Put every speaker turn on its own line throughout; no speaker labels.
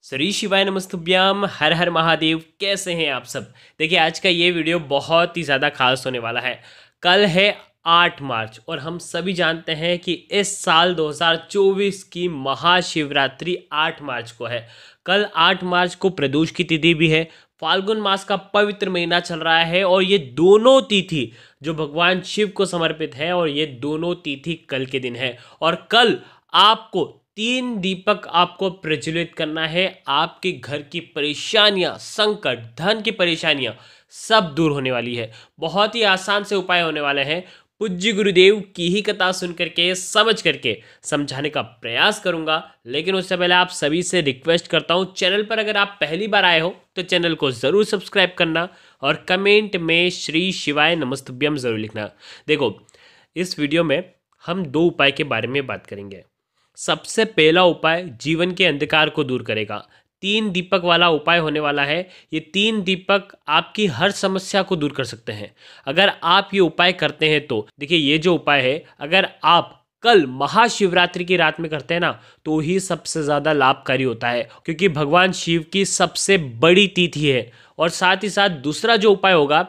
श्री शिवाय नमस्तुभ्यम हर हर महादेव। कैसे हैं आप सब। देखिए आज का ये वीडियो बहुत ही ज़्यादा खास होने वाला है। कल है 8 मार्च और हम सभी जानते हैं कि इस साल 2024 की महाशिवरात्रि 8 मार्च को है। कल 8 मार्च को प्रदोष की तिथि भी है। फाल्गुन मास का पवित्र महीना चल रहा है और ये दोनों तिथि जो भगवान शिव को समर्पित है और ये दोनों तिथि कल के दिन है। और कल आपको 3 दीपक आपको प्रज्वलित करना है। आपके घर की परेशानियां, संकट, धन की परेशानियां सब दूर होने वाली है। बहुत ही आसान से उपाय होने वाले हैं। पूज्य गुरुदेव की ही कथा सुन करके समझ करके समझाने का प्रयास करूंगा। लेकिन उससे पहले आप सभी से रिक्वेस्ट करता हूं, चैनल पर अगर आप पहली बार आए हो तो चैनल को ज़रूर सब्सक्राइब करना और कमेंट में श्री शिवाय नमस्तुभ्यम ज़रूर लिखना। देखो इस वीडियो में हम 2 उपाय के बारे में बात करेंगे। सबसे पहला उपाय जीवन के अंधकार को दूर करेगा। 3 दीपक वाला उपाय होने वाला है। ये 3 दीपक आपकी हर समस्या को दूर कर सकते हैं अगर आप ये उपाय करते हैं तो। देखिए ये जो उपाय है अगर आप कल महाशिवरात्रि की रात में करते हैं ना तो ही सबसे ज़्यादा लाभकारी होता है, क्योंकि भगवान शिव की सबसे बड़ी तिथि है। और साथ ही साथ दूसरा जो उपाय होगा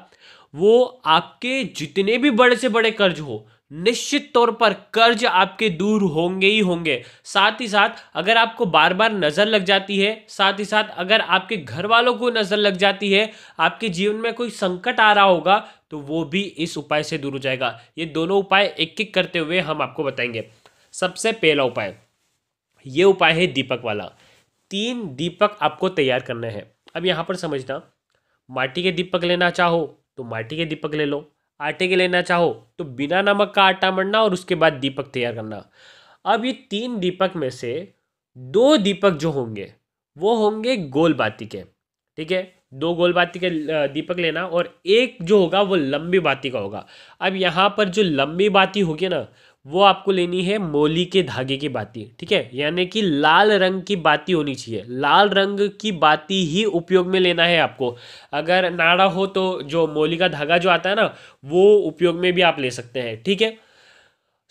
वो आपके जितने भी बड़े से बड़े कर्ज हो, निश्चित तौर पर कर्ज आपके दूर होंगे ही होंगे। साथ ही साथ अगर आपको बार बार नज़र लग जाती है, साथ ही साथ अगर आपके घर वालों को नज़र लग जाती है, आपके जीवन में कोई संकट आ रहा होगा तो वो भी इस उपाय से दूर हो जाएगा। ये दोनों उपाय एक एक करते हुए हम आपको बताएंगे। सबसे पहला उपाय, ये उपाय है दीपक वाला। 3 दीपक आपको तैयार करने हैं। अब यहाँ पर समझना, माटी के दीपक लेना चाहो तो माटी के दीपक ले लो, आटे के लेना चाहो तो बिना नमक का आटा मढ़ना और उसके बाद दीपक तैयार करना। अब ये 3 दीपक में से 2 दीपक जो होंगे वो होंगे गोल बाती के। ठीक है, 2 गोल बाती के दीपक लेना और एक जो होगा वो लंबी बाती का होगा। अब यहाँ पर जो लंबी बाती होगी ना वो आपको लेनी है मोली के धागे की बाती। ठीक है, यानी कि लाल रंग की बाती होनी चाहिए। लाल रंग की बाती ही उपयोग में लेना है आपको। अगर नाड़ा हो तो जो मोली का धागा जो आता है ना वो उपयोग में भी आप ले सकते हैं। ठीक है,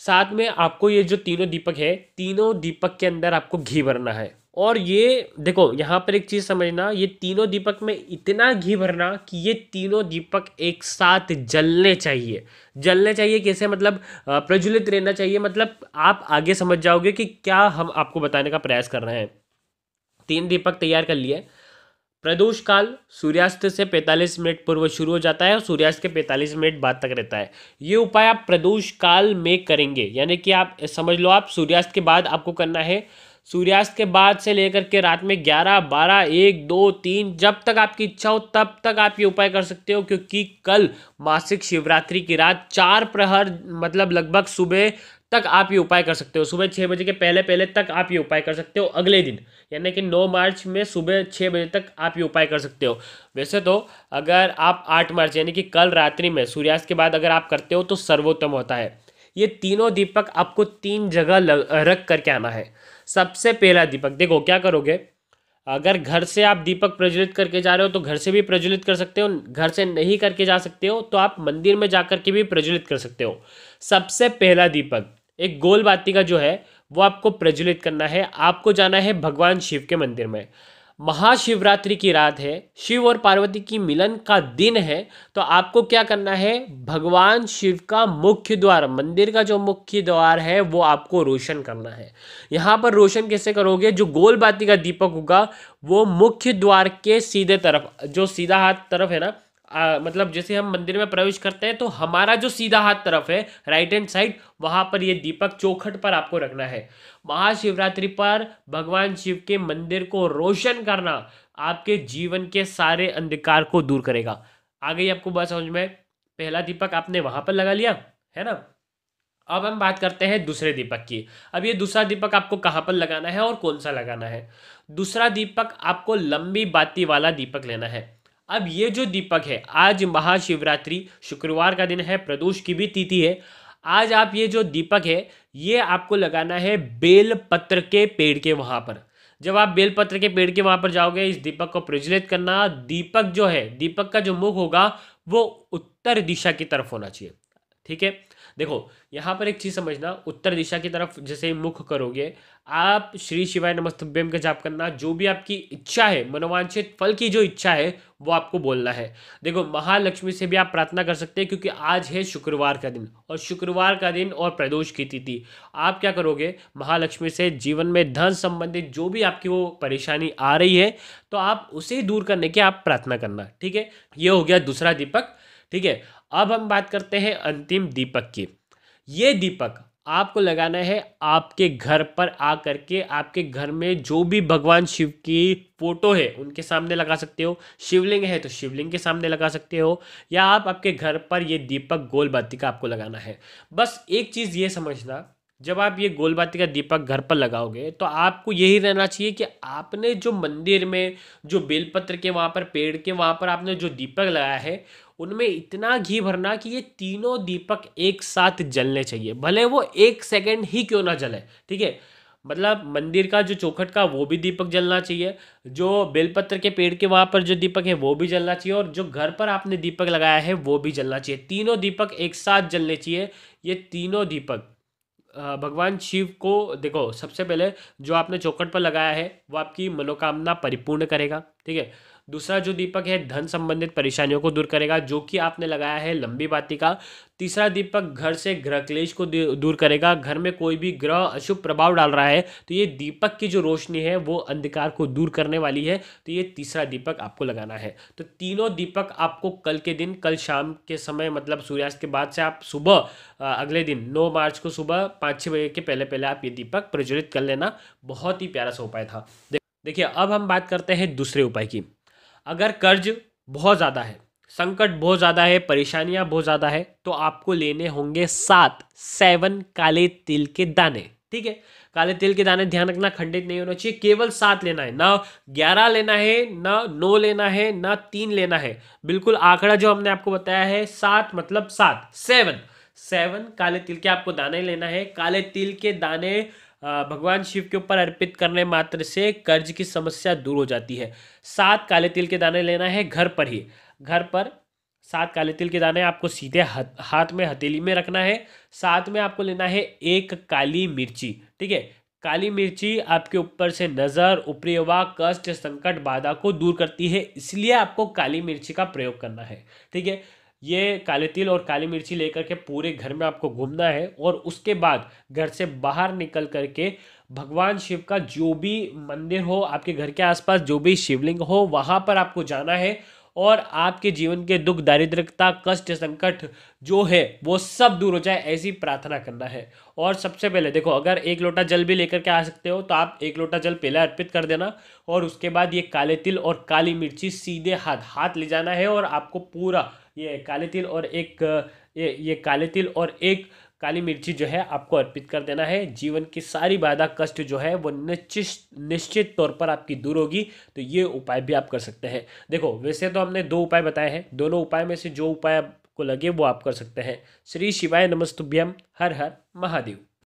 साथ में आपको ये जो तीनों दीपक है, तीनों दीपक के अंदर आपको घी भरना है। और ये देखो यहाँ पर एक चीज़ समझना, ये तीनों दीपक में इतना घी भरना कि ये तीनों दीपक एक साथ जलने चाहिए। जलने चाहिए कैसे, मतलब प्रज्वलित रहना चाहिए। मतलब आप आगे समझ जाओगे कि क्या हम आपको बताने का प्रयास कर रहे हैं। 3 दीपक तैयार कर लिए। प्रदोष काल सूर्यास्त से 45 मिनट पूर्व शुरू हो जाता है और सूर्यास्त के 45 मिनट बाद तक रहता है। ये उपाय आप प्रदोष काल में करेंगे, यानी कि आप समझ लो आप सूर्यास्त के बाद आपको करना है। सूर्यास्त के बाद से लेकर के रात में 11, 12, 1, 2, 3 जब तक आपकी इच्छा हो तब तक आप ये उपाय कर सकते हो, क्योंकि कल मासिक शिवरात्रि की रात 4 प्रहर मतलब लगभग सुबह तक आप ये उपाय कर सकते हो। सुबह 6 बजे के पहले पहले तक आप ये उपाय कर सकते हो अगले दिन, यानी कि 9 मार्च में सुबह 6 बजे तक आप ये उपाय कर सकते हो। वैसे तो अगर आप 8 मार्च यानी कि कल रात्रि में सूर्यास्त के बाद अगर आप करते हो तो सर्वोत्तम होता है। ये तीनों दीपक आपको 3 जगह रख करके आना है। सबसे पहला दीपक, देखो क्या करोगे, अगर घर से आप दीपक प्रज्वलित करके जा रहे हो तो घर से भी प्रज्वलित कर सकते हो। घर से नहीं करके जा सकते हो तो आप मंदिर में जाकर के भी प्रज्वलित कर सकते हो। सबसे पहला दीपक एक गोल बाती का जो है वो आपको प्रज्वलित करना है। आपको जाना है भगवान शिव के मंदिर में। महाशिवरात्रि की रात है, शिव और पार्वती की मिलन का दिन है, तो आपको क्या करना है, भगवान शिव का मुख्य द्वार, मंदिर का जो मुख्य द्वार है वो आपको रोशन करना है। यहाँ पर रोशन कैसे करोगे, जो गोल बाती का दीपक होगा वो मुख्य द्वार के सीधे तरफ, जो सीधा हाथ तरफ है ना, मतलब जैसे हम मंदिर में प्रवेश करते हैं तो हमारा जो सीधा हाथ तरफ है राइट हैंड साइड, वहां पर ये दीपक चौखट पर आपको रखना है। महाशिवरात्रि पर भगवान शिव के मंदिर को रोशन करना आपके जीवन के सारे अंधकार को दूर करेगा। आ गई आपको बात समझ में। पहला दीपक आपने वहां पर लगा लिया है ना। अब हम बात करते हैं दूसरे दीपक की। अब ये दूसरा दीपक आपको कहाँ पर लगाना है और कौन सा लगाना है। दूसरा दीपक आपको लंबी बाती वाला दीपक लेना है। अब ये जो दीपक है, आज महाशिवरात्रि शुक्रवार का दिन है, प्रदोष की भी तिथि है। आज आप ये जो दीपक है ये आपको लगाना है बेल पत्र के पेड़ के वहां पर। जब आप बेल पत्र के पेड़ के वहां पर जाओगे, इस दीपक को प्रज्वलित करना। दीपक जो है, दीपक का जो मुख होगा वो उत्तर दिशा की तरफ होना चाहिए। ठीक है। देखो यहाँ पर एक चीज़ समझना, उत्तर दिशा की तरफ जैसे मुख करोगे आप, श्री शिवाय नमस्तुभ्यम का जाप करना, जो भी आपकी इच्छा है, मनोवांछित फल की जो इच्छा है वो आपको बोलना है। देखो महालक्ष्मी से भी आप प्रार्थना कर सकते हैं, क्योंकि आज है शुक्रवार का दिन, और शुक्रवार का दिन और प्रदोष की तिथि। आप क्या करोगे, महालक्ष्मी से जीवन में धन संबंधित जो भी आपकी वो परेशानी आ रही है, तो आप उसे दूर करने की आप प्रार्थना करना, ठीक है। ये हो गया दूसरा दीपक, ठीक है। अब हम बात करते हैं अंतिम दीपक की। ये दीपक आपको लगाना है आपके घर पर आकर के, आपके घर में जो भी भगवान शिव की फोटो है उनके सामने लगा सकते हो, शिवलिंग है तो शिवलिंग के सामने लगा सकते हो, या आप आपके घर पर ये दीपक गोल बाती का आपको लगाना है। बस एक चीज़ ये समझना, जब आप ये गोल बाती का दीपक घर पर लगाओगे तो आपको यही रहना चाहिए कि आपने जो मंदिर में जो बेलपत्र के वहाँ पर, पेड़ के वहाँ पर आपने जो दीपक लगाया है, उनमें इतना घी भरना कि ये तीनों दीपक एक साथ जलने चाहिए, भले वो 1 सेकंड ही क्यों ना जले, ठीक है। मतलब मंदिर का जो चौखट का वो भी दीपक जलना चाहिए, जो बेलपत्र के पेड़ के वहाँ पर जो दीपक है वो भी जलना चाहिए, और जो घर पर आपने दीपक लगाया है वो भी जलना चाहिए। तीनों दीपक एक साथ जलने चाहिए। ये तीनों दीपक भगवान शिव को, देखो सबसे पहले जो आपने चौखट पर लगाया है वो आपकी मनोकामना परिपूर्ण करेगा, ठीक है। दूसरा जो दीपक है धन संबंधित परेशानियों को दूर करेगा, जो कि आपने लगाया है लंबी बाती का। तीसरा दीपक घर से ग्रह क्लेश को दूर करेगा, घर में कोई भी ग्रह अशुभ प्रभाव डाल रहा है तो ये दीपक की जो रोशनी है वो अंधकार को दूर करने वाली है, तो ये तीसरा दीपक आपको लगाना है। तो तीनों दीपक आपको कल के दिन, कल शाम के समय, मतलब सूर्यास्त के बाद से आप सुबह अगले दिन 9 मार्च को सुबह 5-6 बजे के पहले पहले आप ये दीपक प्रज्वलित कर लेना। बहुत ही प्यारा सा उपाय था। देखिए अब हम बात करते हैं दूसरे उपाय की। अगर कर्ज बहुत ज़्यादा है, संकट बहुत ज़्यादा है, परेशानियां बहुत ज़्यादा है, तो आपको लेने होंगे 7 काले तिल के दाने, ठीक है। काले तिल के दाने ध्यान रखना खंडित नहीं होना चाहिए, केवल 7 लेना है, ना 11 लेना है, ना 9 लेना है, ना 3 लेना है। बिल्कुल आंकड़ा जो हमने आपको बताया है 7 मतलब 7 काले तिल के आपको दाने लेना है। काले तिल के दाने भगवान शिव के ऊपर अर्पित करने मात्र से कर्ज की समस्या दूर हो जाती है। 7 काले तिल के दाने लेना है घर पर ही, घर पर 7 काले तिल के दाने आपको सीधे हाथ में हथेली में रखना है। साथ में आपको लेना है 1 काली मिर्ची, ठीक है। काली मिर्ची आपके ऊपर से नज़र, ऊपरी हवा, कष्ट, संकट, बाधा को दूर करती है, इसलिए आपको काली मिर्ची का प्रयोग करना है, ठीक है। ये काले तिल और काली मिर्ची लेकर के पूरे घर में आपको घूमना है, और उसके बाद घर से बाहर निकल करके भगवान शिव का जो भी मंदिर हो, आपके घर के आसपास जो भी शिवलिंग हो, वहाँ पर आपको जाना है, और आपके जीवन के दुख, दारिद्र्यता, कष्ट, संकट जो है वो सब दूर हो जाए, ऐसी प्रार्थना करना है। और सबसे पहले देखो, अगर 1 लोटा जल भी लेकर के आ सकते हो तो आप 1 लोटा जल पहले अर्पित कर देना, और उसके बाद ये काले तिल और काली मिर्ची सीधे हाथ ले जाना है, और आपको पूरा ये काले तिल और ये काले तिल और 1 काली मिर्ची जो है आपको अर्पित कर देना है। जीवन की सारी बाधा, कष्ट जो है वो निश्चित तौर पर आपकी दूर होगी। तो ये उपाय भी आप कर सकते हैं। देखो वैसे तो हमने 2 उपाय बताए हैं, दोनों उपाय में से जो उपाय आपको लगे वो आप कर सकते हैं। श्री शिवाय नमस्तुभ्यम। हर हर महादेव।